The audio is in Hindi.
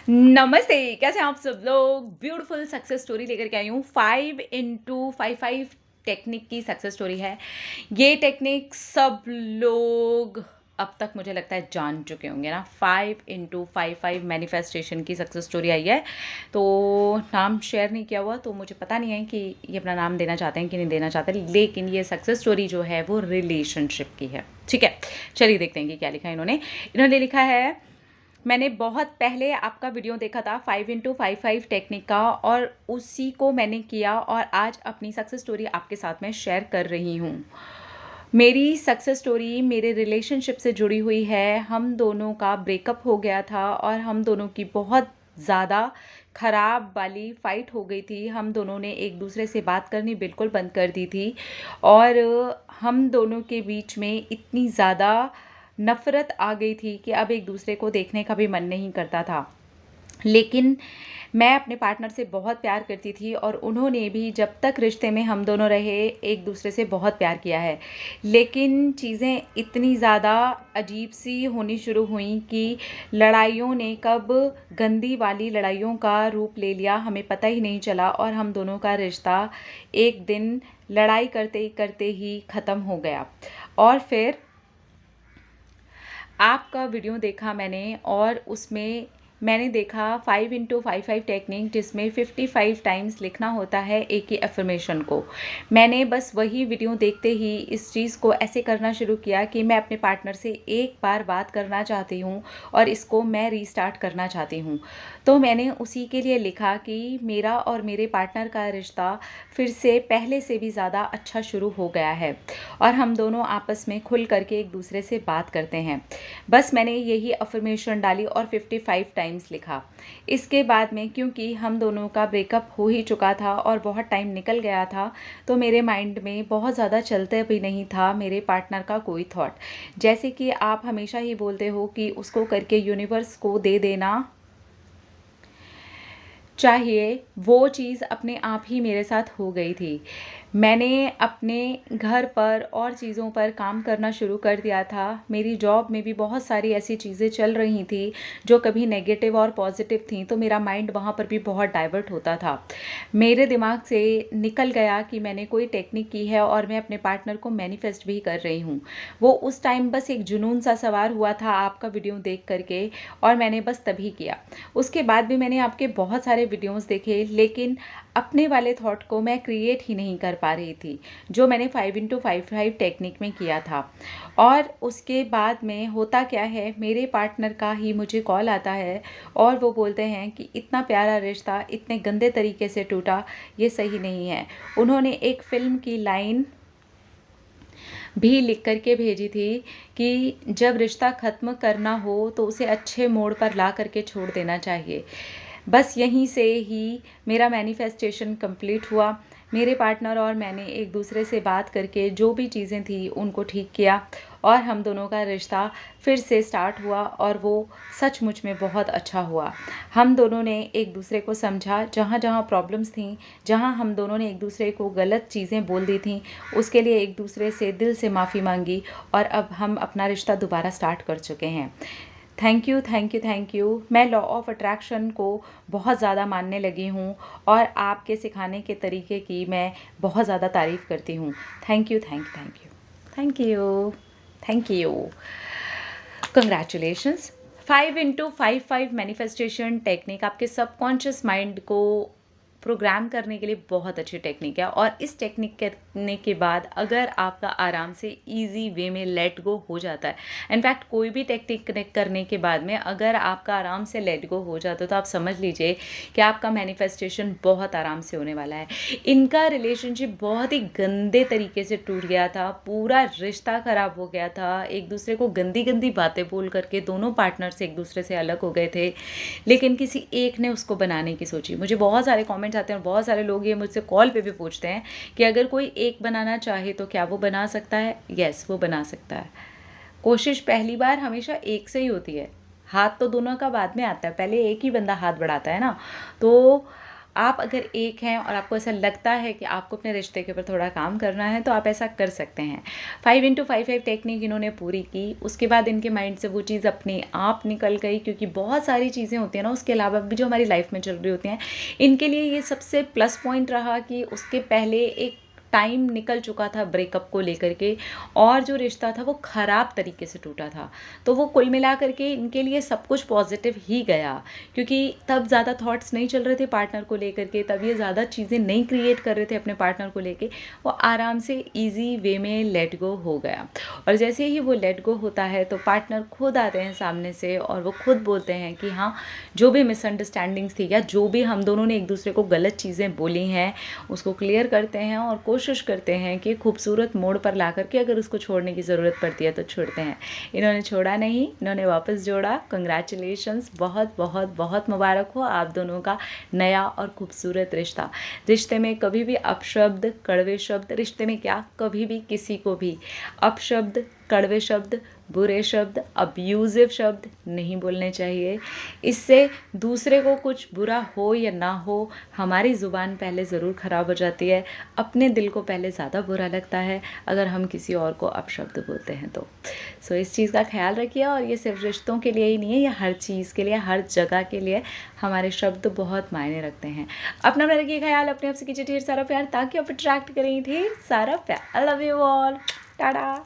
नमस्ते, कैसे हैं आप सब लोग? ब्यूटीफुल सक्सेस स्टोरी लेकर के आई हूँ। 5x55 टेक्निक की सक्सेस स्टोरी है। ये टेक्निक सब लोग अब तक मुझे लगता है जान चुके होंगे ना। 5x55 मैनिफेस्टेशन की सक्सेस स्टोरी आई है। तो नाम शेयर नहीं किया हुआ, तो मुझे पता नहीं है कि ये अपना नाम देना चाहते हैं कि नहीं देना चाहते, लेकिन ये सक्सेस स्टोरी जो है वो रिलेशनशिप की है। ठीक है, चलिए देखते हैं कि क्या लिखा है इन्होंने लिखा है, मैंने बहुत पहले आपका वीडियो देखा था 5x55 टेक्निक का, और उसी को मैंने किया और आज अपनी सक्सेस स्टोरी आपके साथ में शेयर कर रही हूँ। मेरी सक्सेस स्टोरी मेरे रिलेशनशिप से जुड़ी हुई है। हम दोनों का ब्रेकअप हो गया था और हम दोनों की बहुत ज़्यादा ख़राब वाली फ़ाइट हो गई थी। हम दोनों ने एक दूसरे से बात करनी बिल्कुल बंद कर दी थी और हम दोनों के बीच में इतनी ज़्यादा नफ़रत आ गई थी कि अब एक दूसरे को देखने का भी मन नहीं करता था। लेकिन मैं अपने पार्टनर से बहुत प्यार करती थी और उन्होंने भी जब तक रिश्ते में हम दोनों रहे एक दूसरे से बहुत प्यार किया है। लेकिन चीज़ें इतनी ज़्यादा अजीब सी होनी शुरू हुई कि लड़ाइयों ने कब गंदी वाली लड़ाइयों का रूप ले लिया, हमें पता ही नहीं चला और हम दोनों का रिश्ता एक दिन लड़ाई करते करते ही ख़त्म हो गया। और फिर आपका वीडियो देखा मैंने और उसमें मैंने देखा 5x55 टेक्निक, जिसमें 55 टाइम्स लिखना होता है एक ही अफ़र्मेशन को। मैंने बस वही वीडियो देखते ही इस चीज़ को ऐसे करना शुरू किया कि मैं अपने पार्टनर से एक बार बात करना चाहती हूँ और इसको मैं रीस्टार्ट करना चाहती हूँ। तो मैंने उसी के लिए लिखा कि मेरा और मेरे पार्टनर का रिश्ता फिर से पहले से भी ज़्यादा अच्छा शुरू हो गया है और हम दोनों आपस में खुल करके एक दूसरे से बात करते हैं। बस मैंने यही अफ़र्मेशन डाली और 55 टाइम्स लिखा। इसके बाद में क्योंकि हम दोनों का ब्रेकअप हो ही चुका था और बहुत टाइम निकल गया था, तो मेरे माइंड में बहुत ज़्यादा चलते भी नहीं था मेरे पार्टनर का कोई थॉट। जैसे कि आप हमेशा ही बोलते हो कि उसको करके यूनिवर्स को दे देना चाहिए, वो चीज़ अपने आप ही मेरे साथ हो गई थी। मैंने अपने घर पर और चीज़ों पर काम करना शुरू कर दिया था। मेरी जॉब में भी बहुत सारी ऐसी चीज़ें चल रही थी जो कभी नेगेटिव और पॉजिटिव थीं, तो मेरा माइंड वहाँ पर भी बहुत डाइवर्ट होता था। मेरे दिमाग से निकल गया कि मैंने कोई टेक्निक की है और मैं अपने पार्टनर को मैनिफेस्ट भी कर रही हूँ। वो उस टाइम बस एक जुनून सा सवार हुआ था आपका वीडियो देख करके, और मैंने बस तभी किया। उसके बाद भी मैंने आपके बहुत सारे वीडियोस देखे, लेकिन अपने वाले थॉट को मैं क्रिएट ही नहीं कर पा रही थी जो मैंने 5x55 टेक्निक में किया था। और उसके बाद में होता क्या है, मेरे पार्टनर का ही मुझे कॉल आता है और वो बोलते हैं कि इतना प्यारा रिश्ता इतने गंदे तरीके से टूटा, ये सही नहीं है। उन्होंने एक फ़िल्म की लाइन भी लिख कर के भेजी थी कि जब रिश्ता ख़त्म करना हो तो उसे अच्छे मोड़ पर ला करके छोड़ देना चाहिए। बस यहीं से ही मेरा मैनिफेस्टेशन कंप्लीट हुआ। मेरे पार्टनर और मैंने एक दूसरे से बात करके जो भी चीज़ें थी उनको ठीक किया और हम दोनों का रिश्ता फिर से स्टार्ट हुआ और वो सचमुच में बहुत अच्छा हुआ। हम दोनों ने एक दूसरे को समझा, जहाँ-जहाँ प्रॉब्लम्स थीं, जहाँ हम दोनों ने एक दूसरे को गलत चीज़ें बोल दी थीं, उसके लिए एक दूसरे से दिल से माफ़ी मांगी और अब हम अपना रिश्ता दोबारा स्टार्ट कर चुके हैं। Thank you, thank you, thank you. मैं लॉ ऑफ अट्रैक्शन को बहुत ज़्यादा मानने लगी हूँ और आपके सिखाने के तरीके की मैं बहुत ज़्यादा तारीफ़ करती हूँ। Thank you, thank you, thank you, thank you, thank you. Congratulations. 5x55 manifestation technique आपके सबकॉन्शियस माइंड को प्रोग्राम करने के लिए बहुत अच्छी टेक्निक है, और इस टेक्निक करने के बाद अगर आपका आराम से इजी वे में लेट गो हो जाता है, इनफैक्ट कोई भी टेक्निक करने के बाद में अगर आपका आराम से लेट गो हो जाता है तो आप समझ लीजिए कि आपका मैनिफेस्टेशन बहुत आराम से होने वाला है। इनका रिलेशनशिप बहुत ही गंदे तरीके से टूट गया था, पूरा रिश्ता ख़राब हो गया था, एक दूसरे को गंदी गंदी बातें बोल करके दोनों पार्टनर्स एक दूसरे से अलग हो गए थे, लेकिन किसी एक ने उसको बनाने की सोची। मुझे बहुत सारे कमेंट्स आते हैं और बहुत सारे लोग ये मुझसे कॉल पे भी पूछते हैं कि अगर कोई एक बनाना चाहे तो क्या वो बना सकता है? यस, वो बना सकता है। कोशिश पहली बार हमेशा एक से ही होती है, हाथ तो दोनों का बाद में आता है, पहले एक ही बंदा हाथ बढ़ाता है ना। तो आप अगर एक हैं और आपको ऐसा लगता है कि आपको अपने रिश्ते के ऊपर थोड़ा काम करना है तो आप ऐसा कर सकते हैं। 5x5 टेक्निक इन्होंने पूरी की, उसके बाद इनके माइंड से वो चीज़ अपने आप निकल गई, क्योंकि बहुत सारी चीज़ें होती हैं ना उसके अलावा भी जो हमारी लाइफ में चल रही होती हैं, इनके लिए ये सबसे प्लस पॉइंट रहा कि उसके पहले एक टाइम निकल चुका था ब्रेकअप को लेकर के, और जो रिश्ता था वो ख़राब तरीके से टूटा था। तो वो कुल मिला करके इनके लिए सब कुछ पॉजिटिव ही गया, क्योंकि तब ज़्यादा थॉट्स नहीं चल रहे थे पार्टनर को लेकर के, तब ये ज़्यादा चीज़ें नहीं क्रिएट कर रहे थे अपने पार्टनर को लेके, वो आराम से ईजी वे में लेट गो हो गया। और जैसे ही वो लेट गो होता है तो पार्टनर खुद आते हैं सामने से और वो खुद बोलते हैं कि हाँ, जो भी मिसअंडरस्टैंडिंग्स थी या जो भी हम दोनों ने एक दूसरे को गलत चीज़ें बोली हैं उसको क्लियर करते हैं और कोशिश करते हैं कि खूबसूरत मोड़ पर ला करके अगर उसको छोड़ने की ज़रूरत पड़ती है तो छोड़ते हैं। इन्होंने छोड़ा नहीं, इन्होंने वापस जोड़ा। कंग्रेचुलेशंस, बहुत बहुत बहुत मुबारक हो आप दोनों का नया और खूबसूरत रिश्ता। रिश्ते में कभी भी अपशब्द, कड़वे शब्द, रिश्ते में क्या, कभी भी किसी को भी अपशब्द, कड़वे शब्द, बुरे शब्द, अब्यूज़िव शब्द नहीं बोलने चाहिए। इससे दूसरे को कुछ बुरा हो या ना हो, हमारी ज़ुबान पहले ज़रूर ख़राब हो जाती है। अपने दिल को पहले ज़्यादा बुरा लगता है अगर हम किसी और को अपशब्द बोलते हैं तो। सो इस चीज़ का ख्याल रखिए, और ये सिर्फ रिश्तों के लिए ही नहीं है, ये हर चीज़ के लिए, हर जगह के लिए हमारे शब्द बहुत मायने रखते हैं। अपना रखिए ख्याल, अपने आप से कीजिए ढेर सारा प्यार ताकि आप अट्रैक्ट करें ढेर सारा प्यार। I love you all, Tata.